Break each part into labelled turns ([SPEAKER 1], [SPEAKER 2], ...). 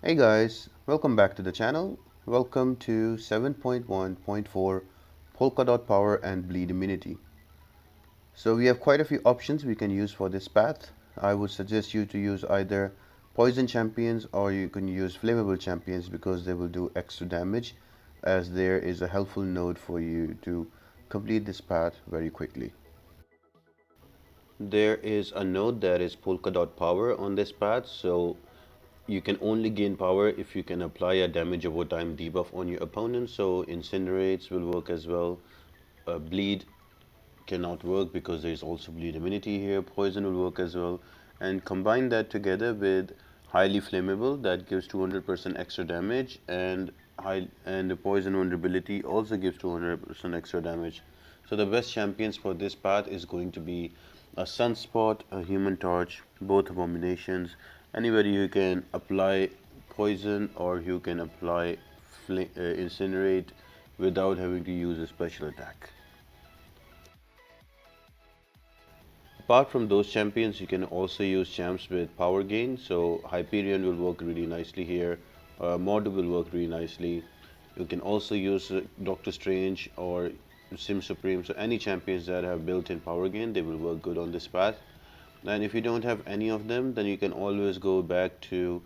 [SPEAKER 1] Hey guys, welcome back to the channel. Welcome to 7.1.4 Polka dot power and bleed immunity. So we have quite a few options we can use for this path. I would suggest you to use either poison champions or you can use flammable champions because they will do extra damage as there is a helpful node for you to complete this path very quickly. There is a node that is Polka dot power on this path, so you can only gain power if you can apply a damage over time debuff on your opponent. So incinerates will work as well. Bleed cannot work because there is also bleed immunity here. Poison will work as well, and combine that together with highly flammable that gives 200% extra damage, and the poison vulnerability also gives 200% extra damage. So the best champions for this path is going to be a sunspot, a human torch, both abominations. Anybody who can apply poison or who can apply incinerate without having to use a special attack. Apart from those champions, you can also use champs with power gain. So Hyperion will work really nicely here. Mordo will work really nicely. You can also use Doctor Strange or Sim Supreme. So any champions that have built-in power gain, they will work good on this path. And if you don't have any of them, then you can always go back to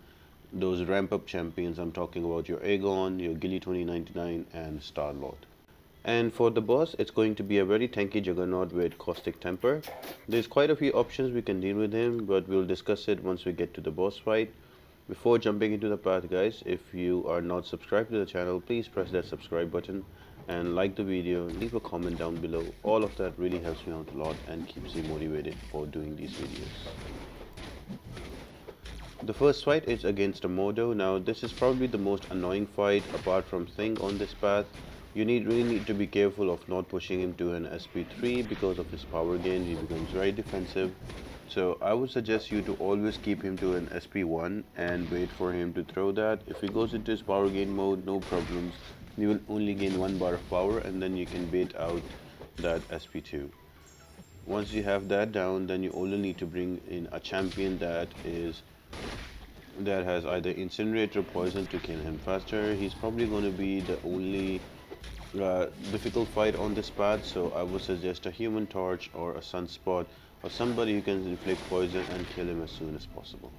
[SPEAKER 1] those ramp-up champions. I'm talking about your Aegon, your Gilly 2099, and Star-Lord. And for the boss, it's going to be a very tanky Juggernaut with Caustic Temper. There's quite a few options we can deal with him, but we'll discuss it once we get to the boss fight. Before jumping into the path, guys, if you are not subscribed to the channel, please press that subscribe button and like the video, leave a comment down below. All of that really helps me out a lot and keeps me motivated for doing these videos. The first fight is against a Mordo. Now this is probably the most annoying fight apart from Thing on this path. You really need to be careful of not pushing him to an SP3 because of his power gain. He becomes very defensive. So I would suggest you to always keep him to an SP1 and wait for him to throw that. If he goes into his power gain mode, no problems. You will only gain 1 bar of power and then you can bait out that SP2. Once you have that down, then you only need to bring in a champion that has either Incinerator or Poison to kill him faster. He's probably going to be the only difficult fight on this path, so I would suggest a Human Torch or a Sunspot or somebody who can inflict poison and kill him as soon as possible.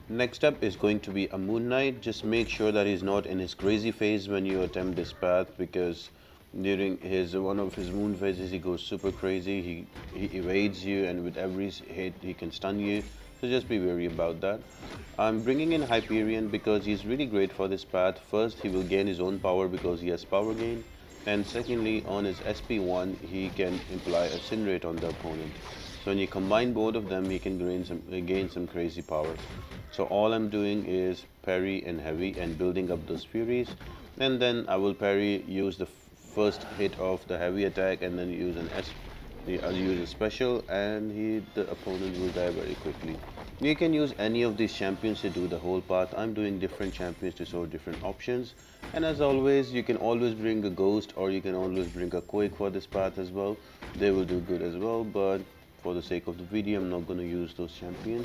[SPEAKER 1] Next up is going to be a Moon Knight. Just make sure that he's not in his crazy phase when you attempt this path, because during his one of his moon phases he goes super crazy. He evades you, and with every hit he can stun you. So just be wary about that. I'm bringing in Hyperion because he's really great for this path. First, he will gain his own power because he has power gain, and secondly, on his SP1 he can imply a Incinerate on the opponent. So when you combine both of them, he can gain some crazy power. So all I'm doing is parry and heavy and building up those furies, and then I will parry, use the first hit of the heavy attack, and then use I'll use a special, and the opponent will die very quickly. You can use any of these champions to do the whole path. I'm doing different champions to show different options, and as always, you can always bring a ghost or you can always bring a quake for this path as well. They will do good as well, but for the sake of the video, I'm not going to use those champions.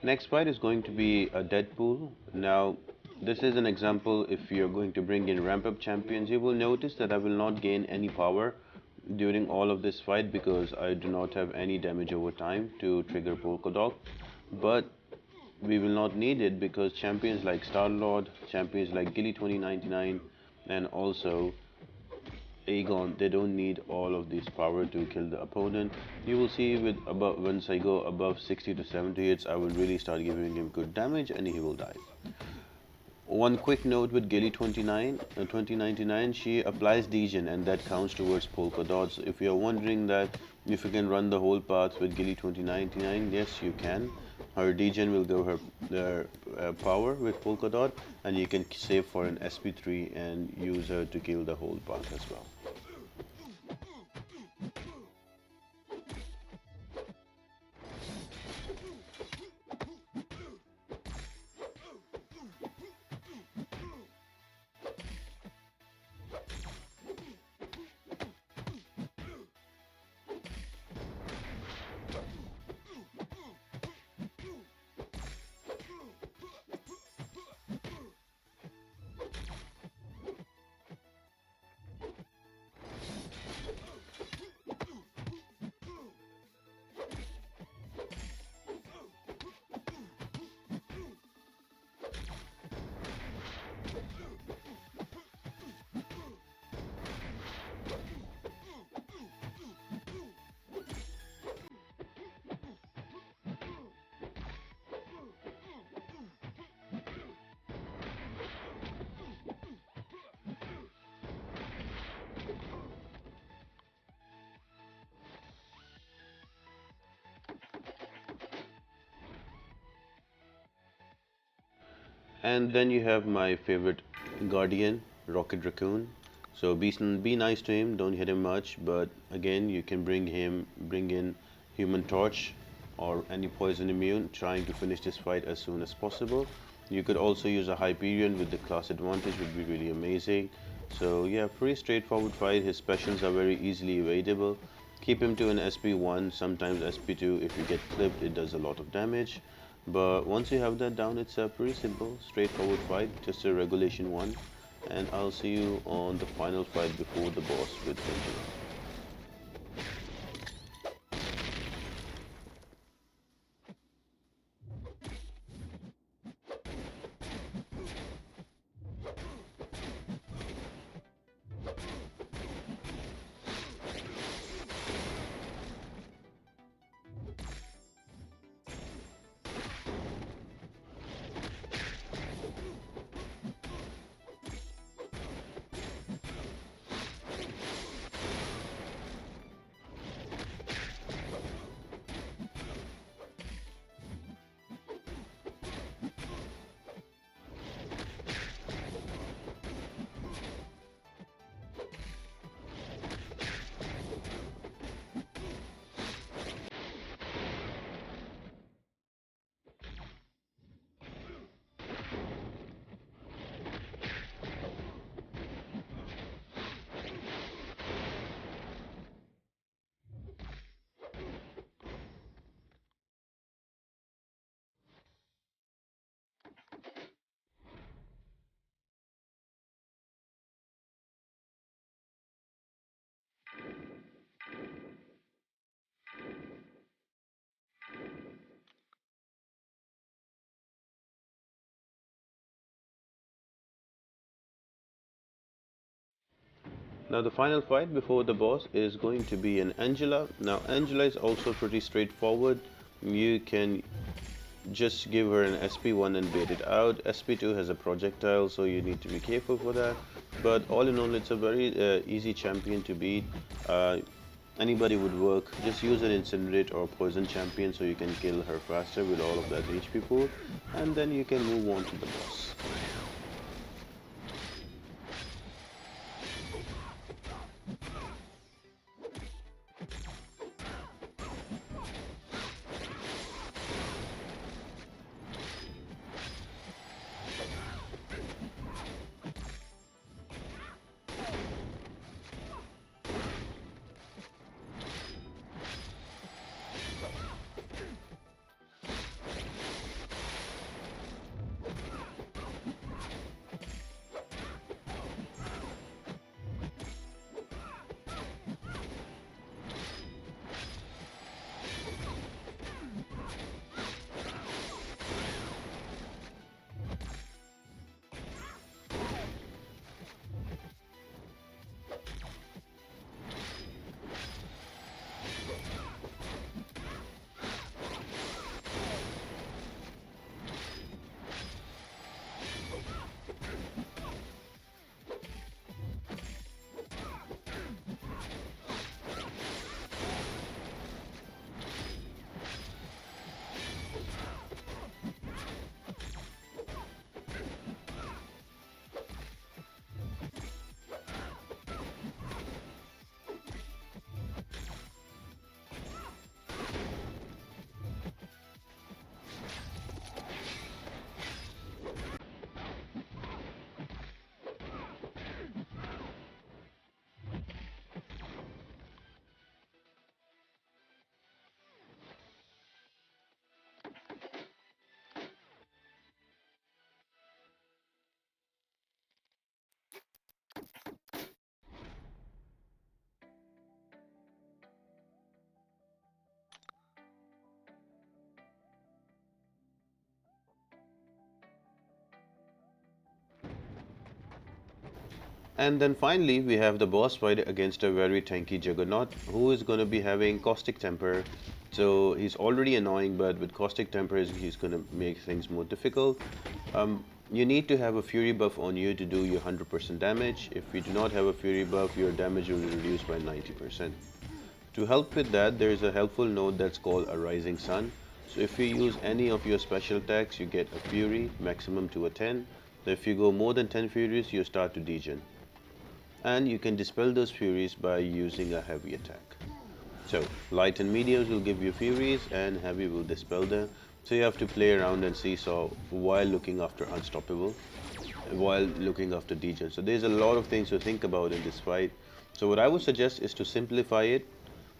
[SPEAKER 1] Next fight is going to be a Deadpool. Now, this is an example if you're going to bring in ramp up champions. You will notice that I will not gain any power during all of this fight because I do not have any damage over time to trigger Polka Dot. But we will not need it because champions like Star-Lord, champions like Gilly 2099, and also Aegon, they don't need all of this power to kill the opponent. You will see with above once I go above 60 to 70 hits, I will really start giving him good damage and he will die. One quick note with Gilly 2099, she applies degen and that counts towards polka dots. If you're wondering that if you can run the whole path with Gilly 2099, yes you can. Her degen will give her power with polka dot and you can save for an SP3 and use her to kill the whole path as well. And then you have my favorite guardian, Rocket Raccoon. So be nice to him, don't hit him much, but again you can bring in Human Torch or any poison immune, trying to finish this fight as soon as possible. You could also use a Hyperion with the class advantage, would be really amazing. So yeah, pretty straightforward fight. His specials are very easily evadable. Keep him to an SP1, sometimes SP2. If you get clipped, it does a lot of damage. But once you have that down, it's a pretty simple, straightforward fight, just a regulation one. And I'll see you on the final fight before the boss with Angela. Now the final fight before the boss is going to be an Angela. Now Angela is also pretty straightforward. You can just give her an SP1 and bait it out. SP2 has a projectile, so you need to be careful for that. But all in all, it's a very easy champion to beat. Anybody would work. Just use an incinerate or poison champion so you can kill her faster with all of that HP pool, and then you can move on to the boss. And then finally, we have the boss fight against a very tanky Juggernaut who is going to be having Caustic Temper. So he's already annoying, but with Caustic Temper, he's going to make things more difficult. You need to have a Fury buff on you to do your 100% damage. If you do not have a Fury buff, your damage will be reduced by 90%. To help with that, there is a helpful node that's called a Rising Sun. So if you use any of your special attacks, you get a Fury, maximum to a 10. So if you go more than 10 Furies, you start to degen. And you can dispel those Furies by using a heavy attack. So light and mediums will give you Furies and heavy will dispel them. So you have to play around and seesaw while looking after Unstoppable, while looking after degen. So there's a lot of things to think about in this fight. So what I would suggest is to simplify it,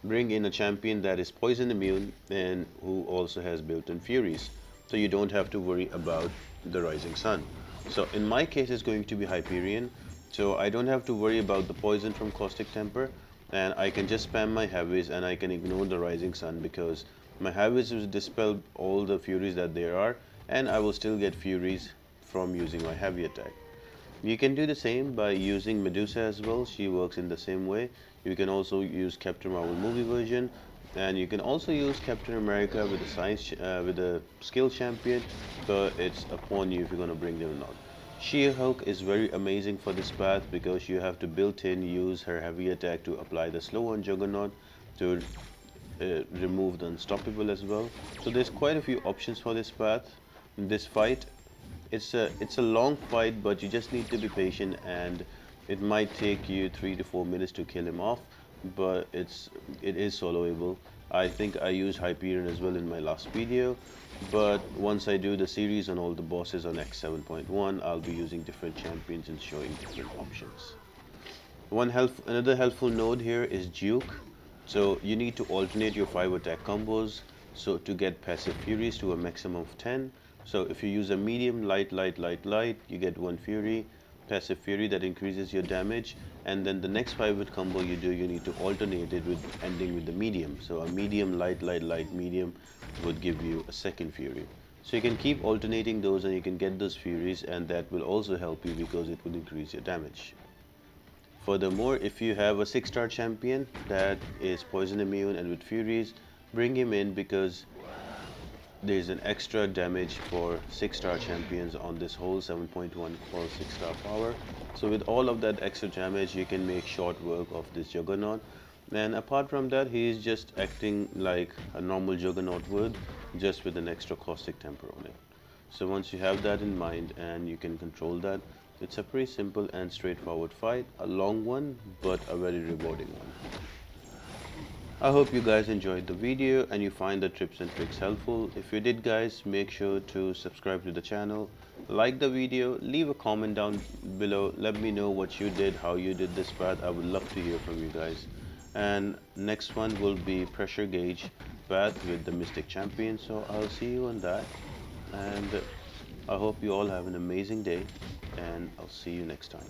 [SPEAKER 1] bring in a champion that is poison immune and who also has built-in Furies. So you don't have to worry about the Rising Sun. So in my case, it's going to be Hyperion. So I don't have to worry about the poison from Caustic Temper, and I can just spam my heavies and I can ignore the Rising Sun because my heavies will dispel all the Furies that there are, and I will still get Furies from using my heavy attack. You can do the same by using Medusa as well. She works in the same way. You can also use Captain Marvel movie version, and you can also use Captain America with a skill champion, but it's upon you if you're going to bring them or not. She-Hulk is very amazing for this path because you have to built-in use her heavy attack to apply the slow on Juggernaut to remove the Unstoppable as well. So there's quite a few options for this path. In this fight, it's a long fight, but you just need to be patient, and it might take you 3 to 4 minutes to kill him off, but it is soloable. I think I used Hyperion as well in my last video, but once I do the series on all the bosses on X7.1, I'll be using different champions and showing different options. Another helpful node here is Juke. So you need to alternate your 5 attack combos so to get passive Furies to a maximum of 10. So if you use a medium, light, you get 1 Fury, passive Fury that increases your damage, and then the next 5-hit combo you do, you need to alternate it with ending with the medium. So a medium, light, medium would give you a second Fury. So you can keep alternating those and you can get those Furies, and that will also help you because it will increase your damage. Furthermore, if you have a 6-star champion that is poison immune and with Furies, bring him in because there's an extra damage for 6-star champions on this whole 7.1 called 6-star power. So with all of that extra damage, you can make short work of this Juggernaut. And apart from that, he is just acting like a normal Juggernaut would, just with an extra Caustic Temper on it. So once you have that in mind and you can control that, it's a pretty simple and straightforward fight, a long one, but a very rewarding one. I hope you guys enjoyed the video and you find the tips and tricks helpful. If you did, guys, make sure to subscribe to the channel, like the video, leave a comment down below, let me know what you did, how you did this path. I would love to hear from you guys. And next one will be pressure gauge path with the Mystic Champion, so I'll see you on that, and I hope you all have an amazing day, and I'll see you next time.